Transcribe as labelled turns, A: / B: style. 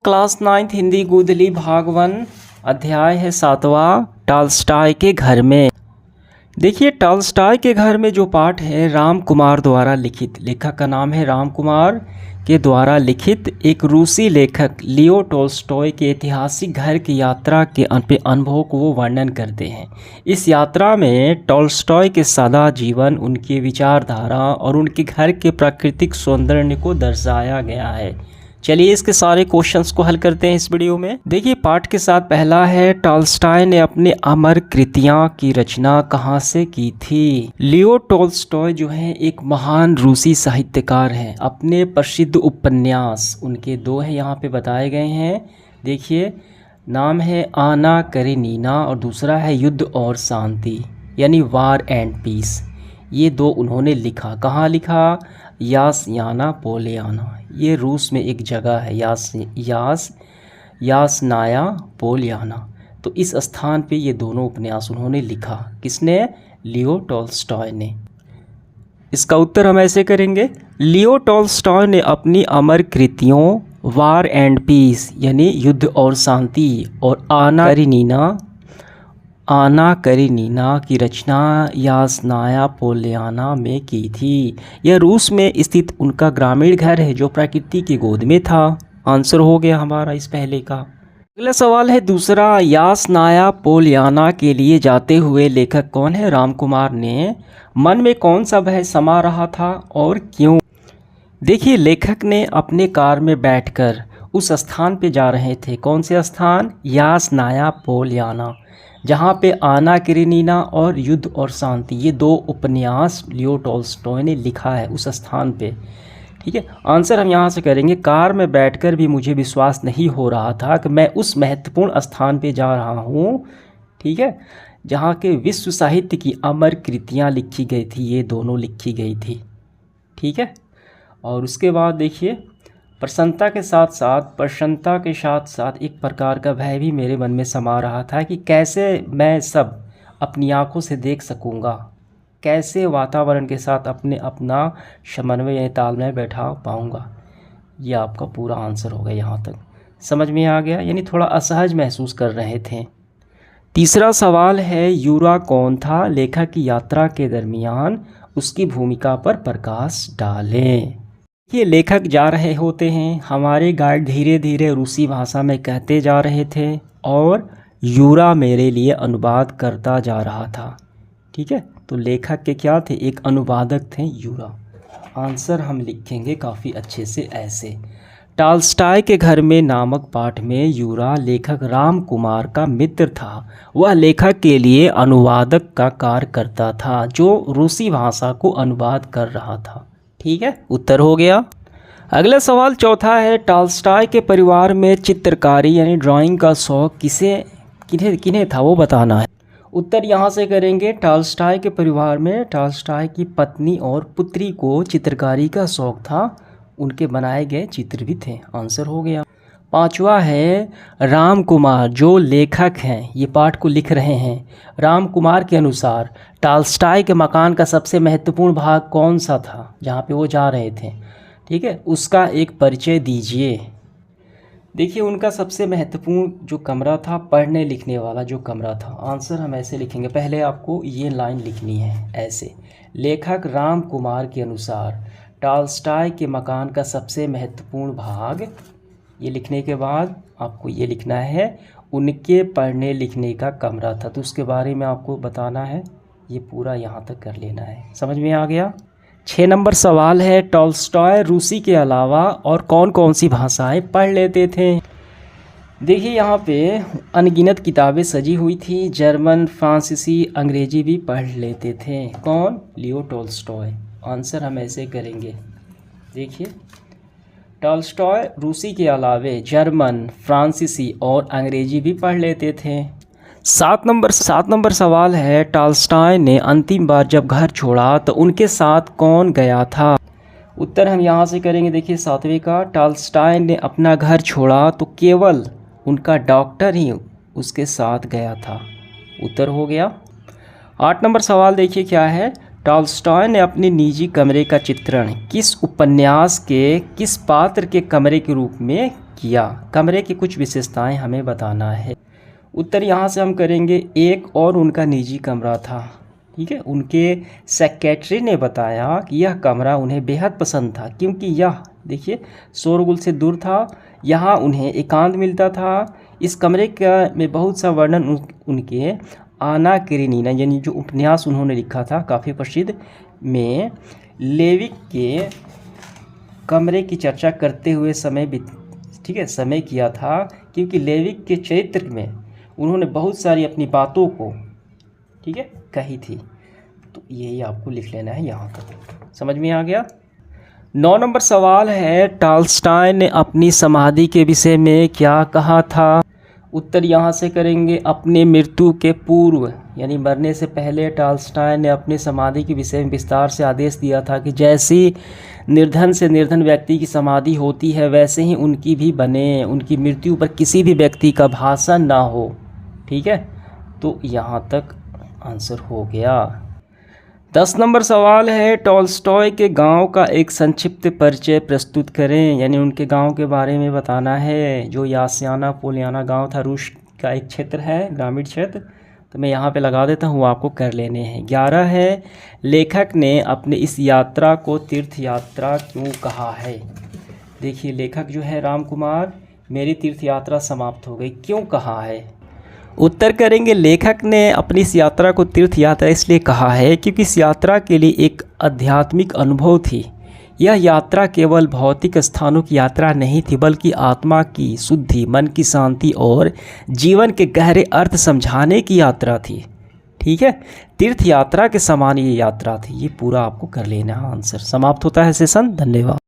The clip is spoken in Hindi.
A: क्लास 9th हिंदी गोदली भाग 1 अध्याय है 7वां टॉल्स्टॉय के घर में। देखिए टॉल्स्टॉय के घर में जो पाठ है राम कुमार द्वारा लिखित, लेखक का नाम है राम कुमार के द्वारा लिखित एक रूसी लेखक लियो टॉल्स्टॉय के ऐतिहासिक घर की यात्रा के अनुभव को वो वर्णन करते हैं। इस यात्रा में टॉल्स्टॉय के सादा जीवन, उनकी विचारधारा और उनके घर के प्राकृतिक सौंदर्य को दर्शाया गया है। चलिए इसके सारे क्वेश्चंस को हल करते हैं इस वीडियो में। देखिए पाठ के साथ पहला है, टॉल्स्टॉय ने अपने अमर कृतियां की रचना कहाँ से की थी। लियो टॉल्स्टॉय जो है एक महान रूसी साहित्यकार हैं। अपने प्रसिद्ध उपन्यास उनके दो हैं, यहाँ पे बताए गए हैं। देखिए नाम है आना करेनीना और दूसरा है युद्ध और शांति यानी वार एंड पीस। ये दो उन्होंने लिखा। कहाँ लिखा? यासनाया पोलियाना, ये रूस में एक जगह है, यासनाया पोलियाना। तो इस स्थान पे ये दोनों उपन्यास उन्होंने लिखा। किसने? लियो टॉल्स्टॉय ने। इसका उत्तर हम ऐसे करेंगे, लियो टॉल्स्टॉय ने अपनी अमर कृतियों वार एंड पीस यानी युद्ध और शांति और आना करेनीना की रचना यासनाया पोलियाना में की थी। यह रूस में स्थित उनका ग्रामीण घर है जो प्रकृति की गोद में था। आंसर हो गया हमारा इस पहले का। अगला सवाल है दूसरा, यासनाया पोलियाना के लिए जाते हुए लेखक कौन है? राम कुमार ने मन में कौन सा भय समा रहा था और क्यों? देखिए लेखक ने अपने कार में बैठकर उस स्थान पे जा रहे थे। कौन से स्थान? यासनाया पोलियाना, जहाँ पे आना करेनीना और युद्ध और शांति ये दो उपन्यास लियो टॉल्स्टॉय ने लिखा है उस स्थान पे। ठीक है, आंसर हम यहाँ से करेंगे, कार में बैठकर भी मुझे विश्वास नहीं हो रहा था कि मैं उस महत्वपूर्ण स्थान पे जा रहा हूँ। ठीक है, जहाँ के विश्व साहित्य की अमर कृतियाँ लिखी गई थी, ये दोनों लिखी गई थी। ठीक है, और उसके बाद देखिए प्रसन्नता के साथ साथ एक प्रकार का भय भी मेरे मन में समा रहा था कि कैसे मैं सब अपनी आंखों से देख सकूंगा, कैसे वातावरण के साथ अपना समन्वय यानी तालमेल बैठा पाऊंगा। ये आपका पूरा आंसर होगा। यहाँ तक समझ में आ गया, यानी थोड़ा असहज महसूस कर रहे थे। तीसरा सवाल है, यूरा कौन था? लेखक की यात्रा के दरमियान उसकी भूमिका पर प्रकाश डालें। ये लेखक जा रहे होते हैं, हमारे गाइड धीरे धीरे रूसी भाषा में कहते जा रहे थे और यूरा मेरे लिए अनुवाद करता जा रहा था। ठीक है, तो लेखक के क्या थे? एक अनुवादक थे यूरा। आंसर हम लिखेंगे काफ़ी अच्छे से ऐसे। टॉल्स्टॉय के घर में नामक पाठ में यूरा लेखक राम कुमार का मित्र था। वह लेखक के लिए अनुवादक का कार्य करता था जो रूसी भाषा को अनुवाद कर रहा था। ठीक है, उत्तर हो गया। अगला सवाल चौथा है, टॉल्स्टॉय के परिवार में चित्रकारी यानी ड्राइंग का शौक किन्हें था वो बताना है। उत्तर यहाँ से करेंगे, टॉल्स्टॉय के परिवार में टॉल्स्टॉय की पत्नी और पुत्री को चित्रकारी का शौक था, उनके बनाए गए चित्र भी थे। आंसर हो गया। पांचवा है, राम कुमार जो लेखक हैं ये पाठ को लिख रहे हैं, राम कुमार के अनुसार टॉल्स्टॉय के मकान का सबसे महत्वपूर्ण भाग कौन सा था जहाँ पे वो जा रहे थे? ठीक है, उसका एक परिचय दीजिए। देखिए उनका सबसे महत्वपूर्ण जो कमरा था, पढ़ने लिखने वाला जो कमरा था। आंसर हम ऐसे लिखेंगे, पहले आपको ये लाइन लिखनी है ऐसे, लेखक राम कुमार के अनुसार टॉल्स्टॉय के मकान का सबसे महत्वपूर्ण भाग, ये लिखने के बाद आपको ये लिखना है उनके पढ़ने लिखने का कमरा था, तो उसके बारे में आपको बताना है। ये पूरा यहाँ तक कर लेना है। समझ में आ गया। 6 नंबर सवाल है, टॉल्स्टॉय रूसी के अलावा और कौन कौन सी भाषाएं पढ़ लेते थे? देखिए यहाँ पे अनगिनत किताबें सजी हुई थी, जर्मन, फ्रांसीसी, अंग्रेजी भी पढ़ लेते थे। कौन? Leo Tolstoy. आंसर हम ऐसे करेंगे, देखिए टॉल्स्टॉय रूसी के अलावे जर्मन, फ्रांसीसी और अंग्रेजी भी पढ़ लेते थे। 7 नंबर सवाल है, टॉल्स्टॉय ने अंतिम बार जब घर छोड़ा तो उनके साथ कौन गया था? उत्तर हम यहाँ से करेंगे, देखिए 7वें का, टॉल्स्टॉय ने अपना घर छोड़ा तो केवल उनका डॉक्टर ही उसके साथ गया था। उत्तर हो गया। 8 नंबर सवाल देखिए क्या है, टॉल्स्टॉय ने अपने निजी कमरे का चित्रण किस उपन्यास के किस पात्र के कमरे के रूप में किया। कमरे की कुछ विशेषताएं हमें बताना है। उत्तर यहाँ से हम करेंगे, एक और उनका निजी कमरा था। ठीक है, उनके सेक्रेटरी ने बताया कि यह कमरा उन्हें बेहद पसंद था क्योंकि यह देखिए शोरगुल से दूर था, यहाँ उन्हें एकांत मिलता था। इस कमरे का में बहुत सा वर्णन उनके आना करेनिना यानी जो उपन्यास उन्होंने लिखा था काफ़ी प्रसिद्ध में लेविक के कमरे की चर्चा करते हुए ठीक है समय किया था, क्योंकि लेविक के चरित्र में उन्होंने बहुत सारी अपनी बातों को ठीक है कही थी। तो यही आपको लिख लेना है, यहाँ तक समझ में आ गया। 9 नंबर सवाल है, टॉल्स्टॉय ने अपनी समाधि के विषय में क्या कहा था। उत्तर यहाँ से करेंगे, अपने मृत्यु के पूर्व यानी मरने से पहले टॉल्स्टॉय ने अपनी समाधि के विषय में विस्तार से आदेश दिया था कि जैसी निर्धन से निर्धन व्यक्ति की समाधि होती है वैसे ही उनकी भी बने, उनकी मृत्यु पर किसी भी व्यक्ति का भाषण ना हो। ठीक है, तो यहाँ तक आंसर हो गया। 10 नंबर सवाल है, टॉल्स्टॉय के गांव का एक संक्षिप्त परिचय प्रस्तुत करें, यानी उनके गांव के बारे में बताना है। जो यास्याना पोलियाना गांव था, रूस का एक क्षेत्र है, ग्रामीण क्षेत्र। तो मैं यहाँ पे लगा देता हूँ, आपको कर लेने हैं। 11 है, लेखक ने अपने इस यात्रा को तीर्थ यात्रा क्यों कहा है। देखिए लेखक जो है राम कुमार, मेरी तीर्थ यात्रा समाप्त हो गई, क्यों कहा है। उत्तर करेंगे, लेखक ने अपनी इस यात्रा को तीर्थ यात्रा इसलिए कहा है क्योंकि इस यात्रा के लिए एक आध्यात्मिक अनुभव थी। यह यात्रा केवल भौतिक स्थानों की यात्रा नहीं थी, बल्कि आत्मा की शुद्धि, मन की शांति और जीवन के गहरे अर्थ समझाने की यात्रा थी। ठीक है, तीर्थ यात्रा के समान ये यात्रा थी। ये पूरा आपको कर लेना है। आंसर समाप्त होता है सेशन। धन्यवाद।